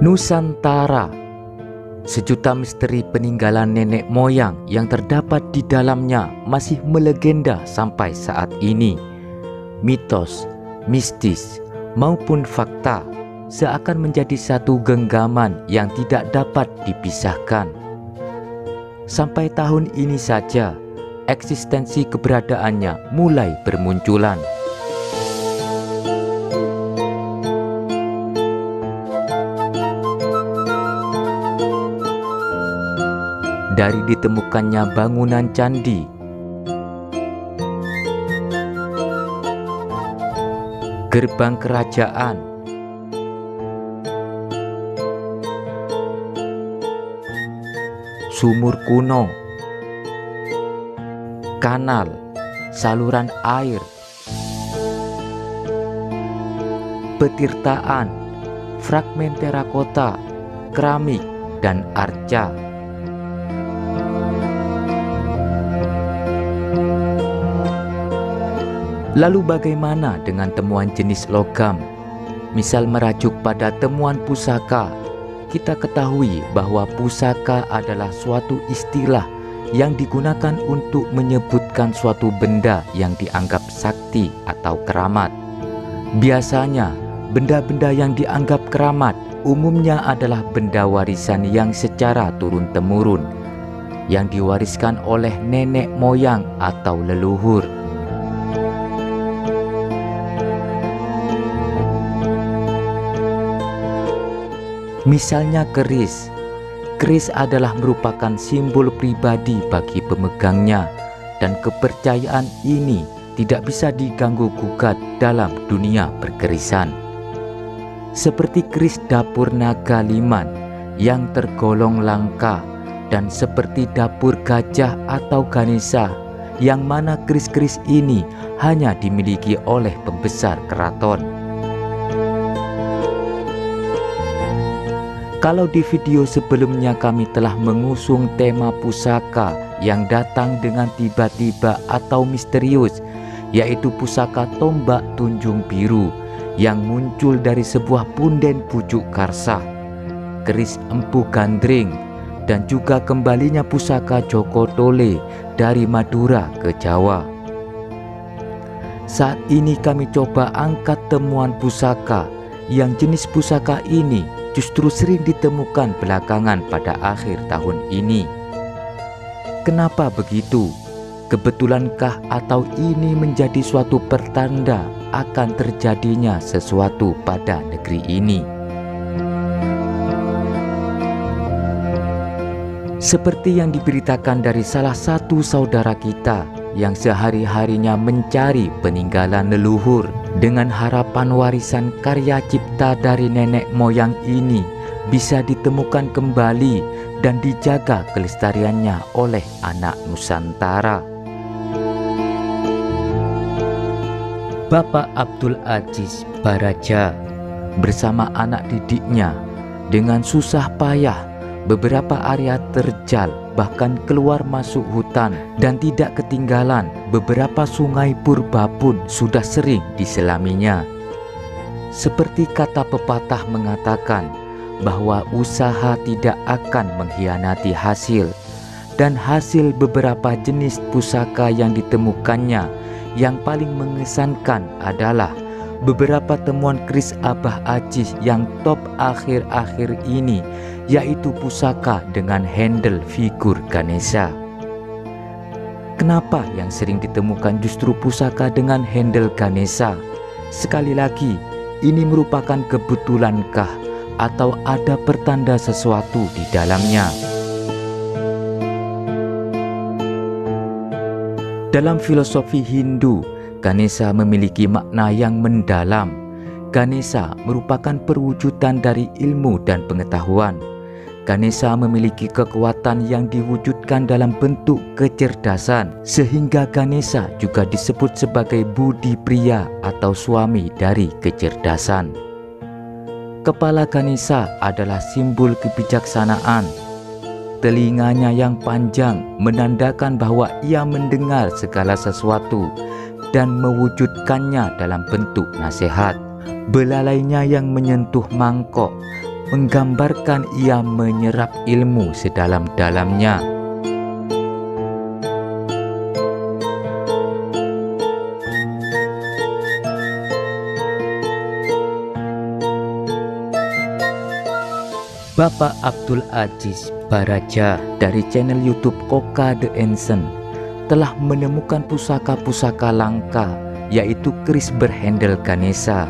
Nusantara, sejuta misteri peninggalan nenek moyang yang terdapat di dalamnya masih melegenda sampai saat ini. Mitos, mistis, maupun fakta seakan menjadi satu genggaman yang tidak dapat dipisahkan. Sampai tahun ini saja, eksistensi keberadaannya mulai bermunculan. Dari ditemukannya bangunan candi, gerbang kerajaan, sumur kuno, kanal, saluran air, petirtaan, fragmen terakota, keramik, dan arca. Lalu bagaimana dengan temuan jenis logam? Misal merajuk pada temuan pusaka, kita ketahui bahwa pusaka adalah suatu istilah yang digunakan untuk menyebutkan suatu benda yang dianggap sakti atau keramat. Biasanya, benda-benda yang dianggap keramat umumnya adalah benda warisan yang secara turun-temurun, yang diwariskan oleh nenek moyang atau leluhur. Misalnya keris. Keris adalah merupakan simbol pribadi bagi pemegangnya, dan kepercayaan ini tidak bisa diganggu-gugat dalam dunia perkerisan. Seperti keris dapur naga liman yang tergolong langka, dan seperti dapur gajah atau Ganesha, yang mana keris-keris ini hanya dimiliki oleh pembesar keraton. Kalau di video sebelumnya kami telah mengusung tema pusaka yang datang dengan tiba-tiba atau misterius, yaitu pusaka tombak tunjung biru yang muncul dari sebuah punden pucuk karsa, keris empu gandring, dan juga kembalinya pusaka Joko Tole dari Madura ke Jawa. Saat ini kami coba angkat temuan pusaka yang jenis pusaka ini justru sering ditemukan belakangan pada akhir tahun ini. Kenapa begitu? Kebetulankah atau ini menjadi suatu pertanda akan terjadinya sesuatu pada negeri ini? Seperti yang diberitakan dari salah satu saudara kita yang sehari-harinya mencari peninggalan leluhur dengan harapan warisan karya cipta dari nenek moyang ini bisa ditemukan kembali dan dijaga kelestariannya oleh anak Nusantara. Bapak Abdul Aziz Baraja bersama anak didiknya dengan susah payah beberapa area terjal, bahkan keluar masuk hutan, dan tidak ketinggalan beberapa sungai purba pun sudah sering diselaminya. Seperti kata pepatah mengatakan bahwa usaha tidak akan mengkhianati hasil, dan hasil beberapa jenis pusaka yang ditemukannya yang paling mengesankan adalah beberapa temuan keris Abah Aziz yang top akhir-akhir ini, yaitu pusaka dengan handle figur Ganesha. Kenapa yang sering ditemukan justru pusaka dengan handle Ganesha? Sekali lagi, ini merupakan kebetulankah atau ada pertanda sesuatu di dalamnya? Dalam filosofi Hindu, Ganesha memiliki makna yang mendalam. Ganesha merupakan perwujudan dari ilmu dan pengetahuan. Ganesha memiliki kekuatan yang diwujudkan dalam bentuk kecerdasan, sehingga Ganesha juga disebut sebagai budi pria atau suami dari kecerdasan. Kepala Ganesha adalah simbol kebijaksanaan. Telinganya yang panjang menandakan bahwa ia mendengar segala sesuatu dan mewujudkannya dalam bentuk nasihat. Belalainya yang menyentuh mangkok menggambarkan ia menyerap ilmu sedalam-dalamnya. Bapak Abdul Aziz Baraja dari channel YouTube Koka The Ancient telah menemukan pusaka-pusaka langka, yaitu keris berhandle Ganesha.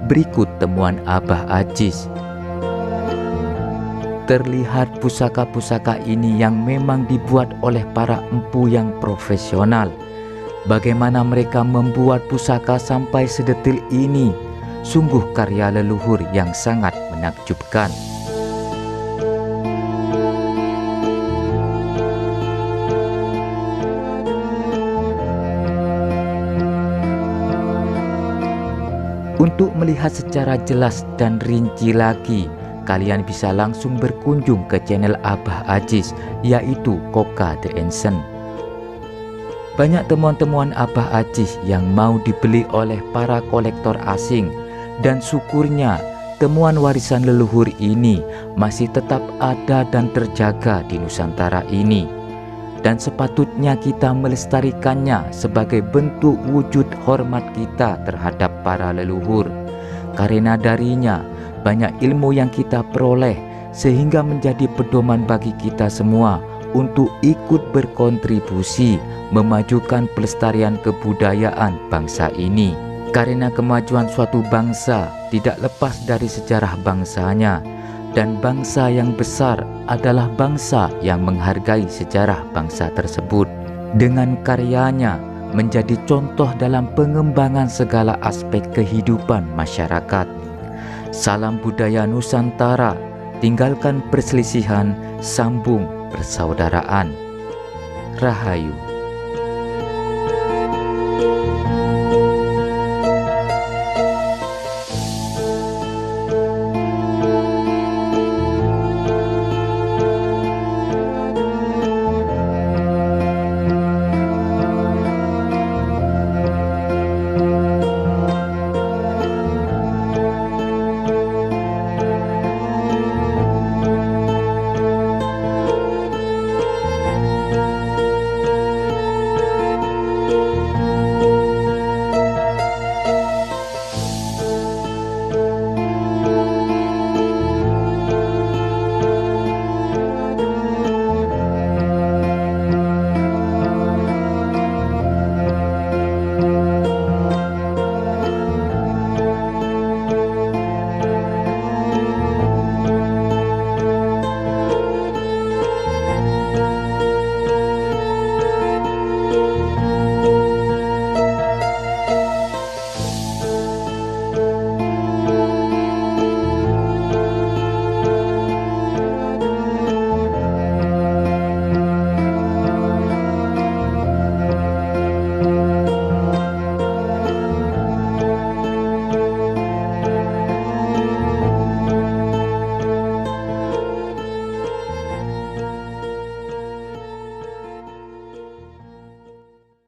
Berikut temuan Abah Aziz. Terlihat pusaka-pusaka ini yang memang dibuat oleh para empu yang profesional. Bagaimana mereka membuat pusaka sampai sedetil ini, sungguh karya leluhur yang sangat menakjubkan. Untuk melihat secara jelas dan rinci lagi, kalian bisa langsung berkunjung ke channel Abah Aziz, yaitu Koka The Ancient. Banyak temuan-temuan Abah Aziz yang mau dibeli oleh para kolektor asing, dan syukurnya temuan warisan leluhur ini masih tetap ada dan terjaga di Nusantara ini. Dan sepatutnya kita melestarikannya sebagai bentuk wujud hormat kita terhadap para leluhur. Karena darinya banyak ilmu yang kita peroleh, sehingga menjadi pedoman bagi kita semua untuk ikut berkontribusi memajukan pelestarian kebudayaan bangsa ini. Karena kemajuan suatu bangsa tidak lepas dari sejarah bangsanya, dan bangsa yang besar adalah bangsa yang menghargai sejarah bangsa tersebut. Dengan karyanya menjadi contoh dalam pengembangan segala aspek kehidupan masyarakat. Salam budaya Nusantara, tinggalkan perselisihan, sambung persaudaraan. Rahayu.